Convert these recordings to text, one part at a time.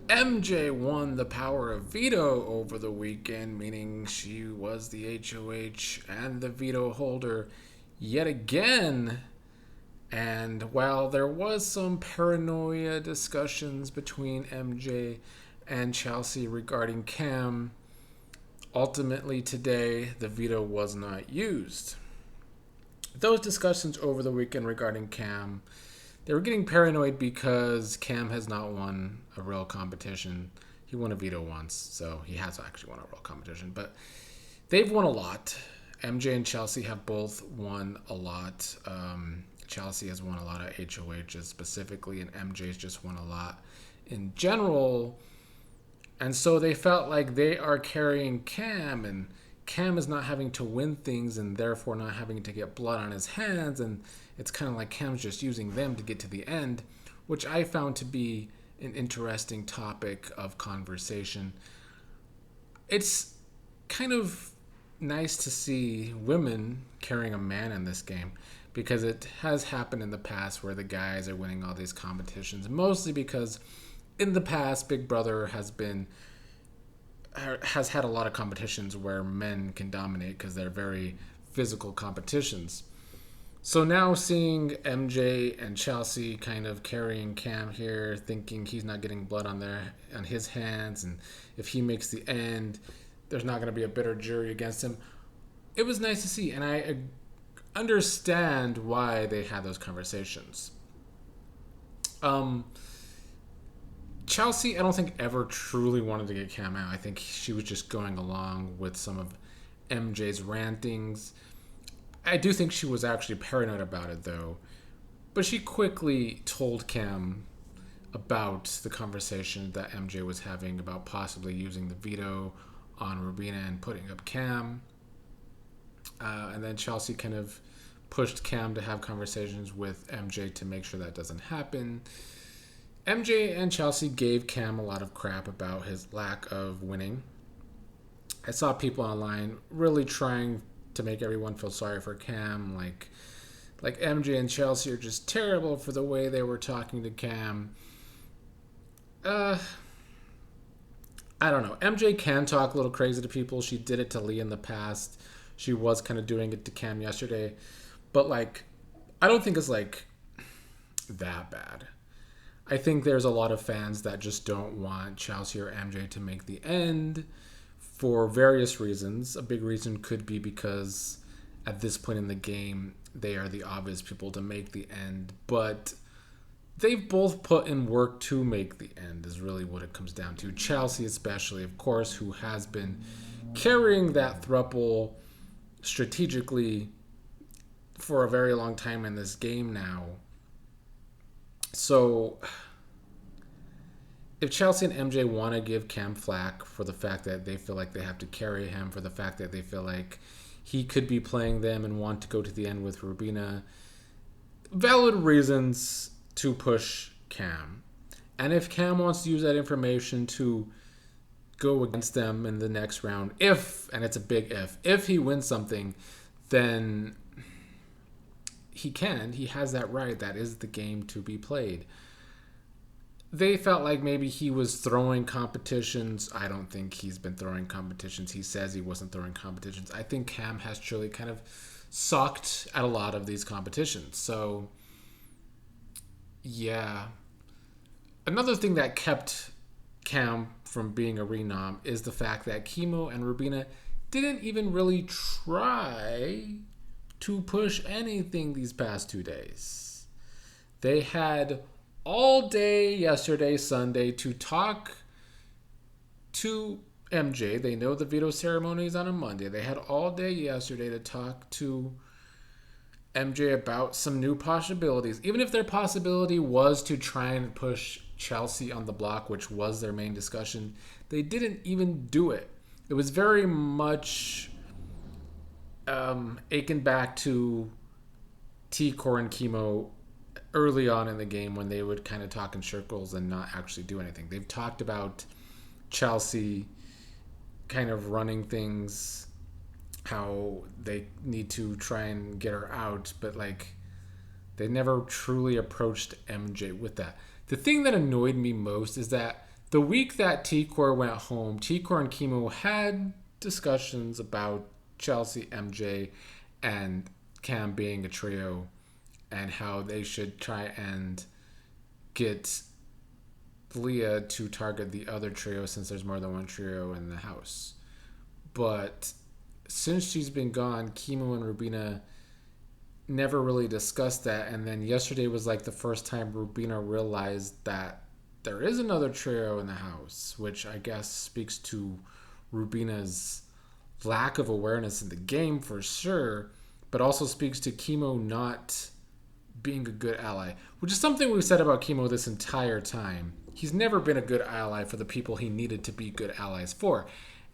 MJ won the power of veto over the weekend, meaning she was the HOH and the veto holder yet again. And while there was some paranoia discussions between MJ and Chelsea regarding Cam, ultimately today the veto was not used. Those discussions over the weekend regarding Cam, they were getting paranoid because Cam has not won a real competition. He won a veto once, so he has actually won a real competition. But they've won a lot. MJ and Chelsea have both won a lot. Chelsea has won a lot of HOHs specifically, and MJ's just won a lot in general. And so they felt like they are carrying Cam, and Cam is not having to win things and therefore not having to get blood on his hands. And it's kind of like Cam's just using them to get to the end, which I found to be an interesting topic of conversation. It's kind of nice to see women carrying a man in this game because it has happened in the past where the guys are winning all these competitions, mostly because in the past Big Brother has had a lot of competitions where men can dominate because they're very physical competitions. So now seeing MJ and Chelsea kind of carrying Cam here, thinking he's not getting blood on his hands, and if he makes the end, there's not going to be a bitter jury against him. It was nice to see, and I understand why they had those conversations. Um, Chelsea, I don't think ever truly wanted to get Cam out. I think she was just going along with some of MJ's rantings. I do think she was actually paranoid about it, though. But she quickly told Cam about the conversation that MJ was having about possibly using the veto on Rubina and putting up Cam. And then Chelsea kind of pushed Cam to have conversations with MJ to make sure that doesn't happen. MJ and Chelsea gave Cam a lot of crap about his lack of winning. I saw people online really trying to make everyone feel sorry for Cam, like MJ and Chelsea are just terrible for the way they were talking to Cam. Uh, I don't know. MJ can talk a little crazy to people. She did it to Lee in the past. She was kind of doing it to Cam yesterday, but I don't think it's that bad. I think there's a lot of fans that just don't want Chelsea or MJ to make the end for various reasons. A big reason could be because at this point in the game, they are the obvious people to make the end. But they've both put in work to make the end, is really what it comes down to. Chelsea, especially, of course, who has been carrying that throuple strategically for a very long time in this game now. So if Chelsea and MJ want to give Cam flack for the fact that they feel like they have to carry him, for the fact that they feel like he could be playing them and want to go to the end with Rubina, valid reasons to push Cam. And if Cam wants to use that information to go against them in the next round, and it's a big if he wins something, then he can. He has that right. That is the game to be played. They felt like maybe he was throwing competitions. I don't think he's been throwing competitions. He says he wasn't throwing competitions. I think Cam has truly kind of sucked at a lot of these competitions. So, yeah. Another thing that kept Cam from being a renom is the fact that Chemo and Rubina didn't even really try to push anything these past 2 days. They had all day yesterday, Sunday, to talk to MJ. They know the veto ceremony is on a Monday. They had all day yesterday to talk to MJ about some new possibilities. Even if their possibility was to try and push Chelsea on the block, which was their main discussion, they didn't even do it. It was very much aching back to T-Core and Chemo early on in the game when they would kind of talk in circles and not actually do anything. They've talked about Chelsea kind of running things, how they need to try and get her out, but they never truly approached MJ with that. The thing that annoyed me most is that The week that T-Core went home, T-Core and Chemo had discussions about Chelsea, MJ, and Cam being a trio and how they should try and get Leah to target the other trio since there's more than one trio in the house. But since she's been gone, Chemo and Rubina never really discussed that. And then yesterday was like the first time Rubina realized that there is another trio in the house, which I guess speaks to Rubina's lack of awareness in the game for sure, but also speaks to Chemo not being a good ally, which is something we've said about Chemo this entire time. He's never been a good ally for the people he needed to be good allies for.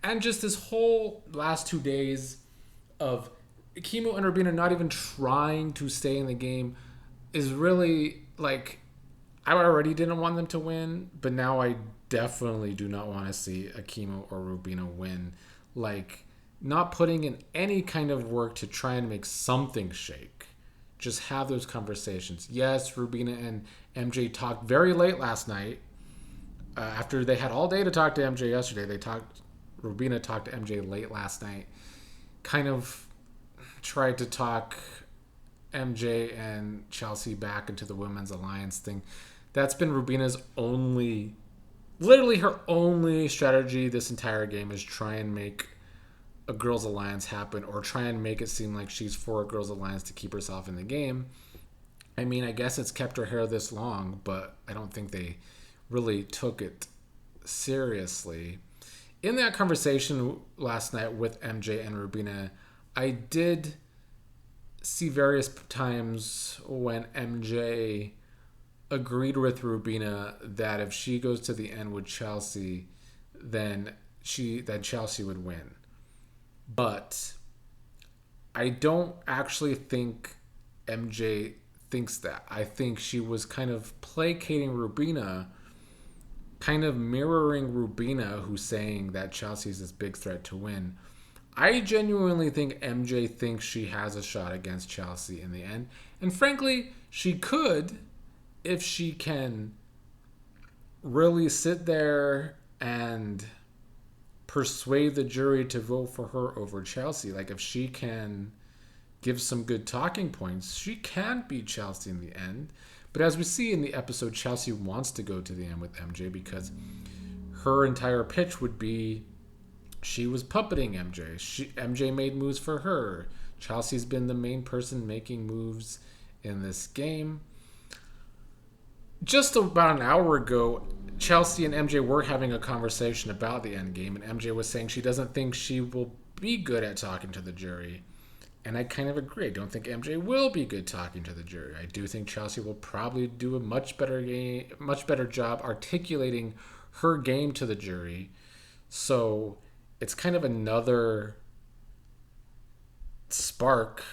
And just this whole last 2 days of Chemo and Rubina not even trying to stay in the game is really like, I already didn't want them to win, but now I definitely do not want to see a Chemo or Rubina win. Like, not putting in any kind of work to try and make something shake. Just have those conversations. Yes, Rubina and MJ talked very late last night. After they had all day to talk to MJ yesterday, Rubina talked to MJ late last night. Kind of tried to talk MJ and Chelsea back into the women's alliance thing. That's been Rubina's literally her only strategy this entire game is try and make a girls' alliance happen or try and make it seem like she's for a girls' alliance to keep herself in the game. I mean, I guess it's kept her hair this long, but I don't think they really took it seriously. In that conversation last night with MJ and Rubina, I did see various times when MJ agreed with Rubina that if she goes to the end with Chelsea, then Chelsea would win. But I don't actually think MJ thinks that. I think she was kind of placating Rubina, kind of mirroring Rubina, who's saying that Chelsea's this big threat to win. I genuinely think MJ thinks she has a shot against Chelsea in the end. And frankly, she could if she can really sit there and persuade the jury to vote for her over Chelsea. Like, if she can give some good talking points, she can beat Chelsea in the end. But as we see in the episode, Chelsea wants to go to the end with MJ because her entire pitch would be she was puppeting MJ. MJ made moves for her. Chelsea's been the main person making moves in this game. Just about an hour ago, Chelsea and MJ were having a conversation about the end game, and MJ was saying she doesn't think she will be good at talking to the jury. And I kind of agree. I don't think MJ will be good talking to the jury. I do think Chelsea will probably do a much better job articulating her game to the jury. So it's kind of another spark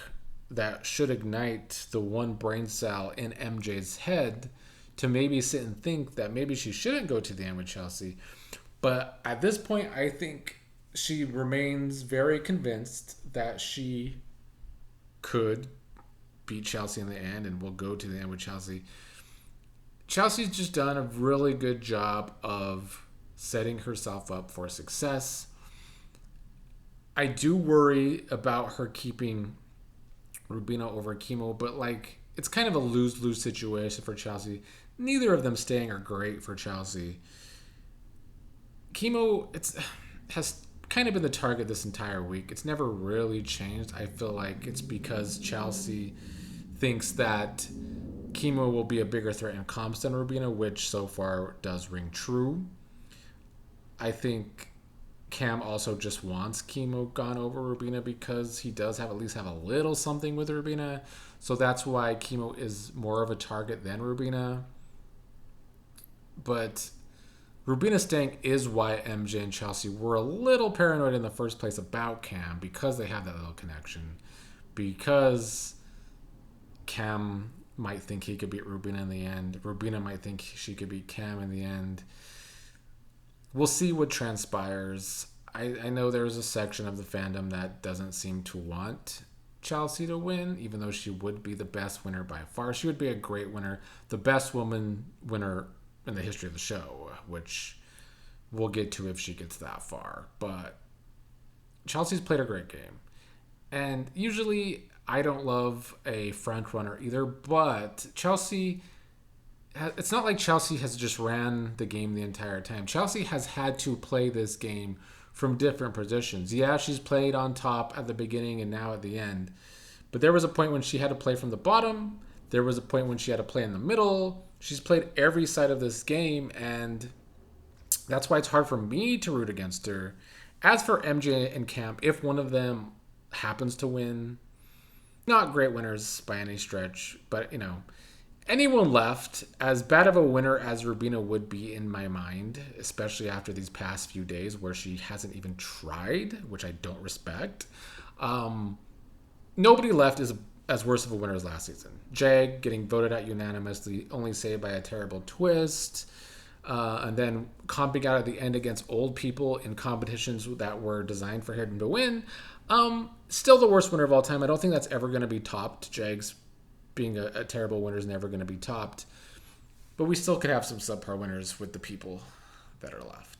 that should ignite the one brain cell in MJ's head to maybe sit and think that maybe she shouldn't go to the end with Chelsea. But at this point, I think she remains very convinced that she could beat Chelsea in the end and will go to the end with Chelsea. Chelsea's just done a really good job of setting herself up for success. I do worry about her keeping Rubina over Chemo, but like, it's kind of a lose-lose situation for Chelsea. Neither of them staying are great for Chelsea. Chemo has kind of been the target this entire week. It's never really changed. I feel like it's because Chelsea thinks that Chemo will be a bigger threat in comps than Rubina, which so far does ring true. I think Cam also just wants Chemo gone over Rubina because he does at least have a little something with Rubina. So that's why Chemo is more of a target than Rubina. But Rubina staying is why MJ and Chelsea were a little paranoid in the first place about Cam, because they have that little connection. Because Cam might think he could beat Rubina in the end. Rubina might think she could beat Cam in the end. We'll see what transpires. I know there's a section of the fandom that doesn't seem to want Chelsea to win, even though she would be the best winner by far. She would be a great winner, the best woman winner in the history of the show, which we'll get to if she gets that far. But Chelsea's played a great game. And usually I don't love a front runner either, but Chelsea, it's not like Chelsea has just ran the game the entire time. Chelsea has had to play this game from different positions. Yeah, she's played on top at the beginning and now at the end. But there was a point when she had to play from the bottom. There was a point when she had to play in the middle. She's played every side of this game, and that's why it's hard for me to root against her. As for MJ and Camp, if one of them happens to win, not great winners by any stretch, but anyone left, as bad of a winner as Rubina would be in my mind, especially after these past few days where she hasn't even tried, which I don't respect. Nobody left is as worse of a winner as last season. Jag getting voted out unanimously, only saved by a terrible twist. And then comping out at the end against old people in competitions that were designed for him to win. Still the worst winner of all time. I don't think that's ever going to be topped. Jags being a terrible winner is never going to be topped. But we still could have some subpar winners with the people that are left.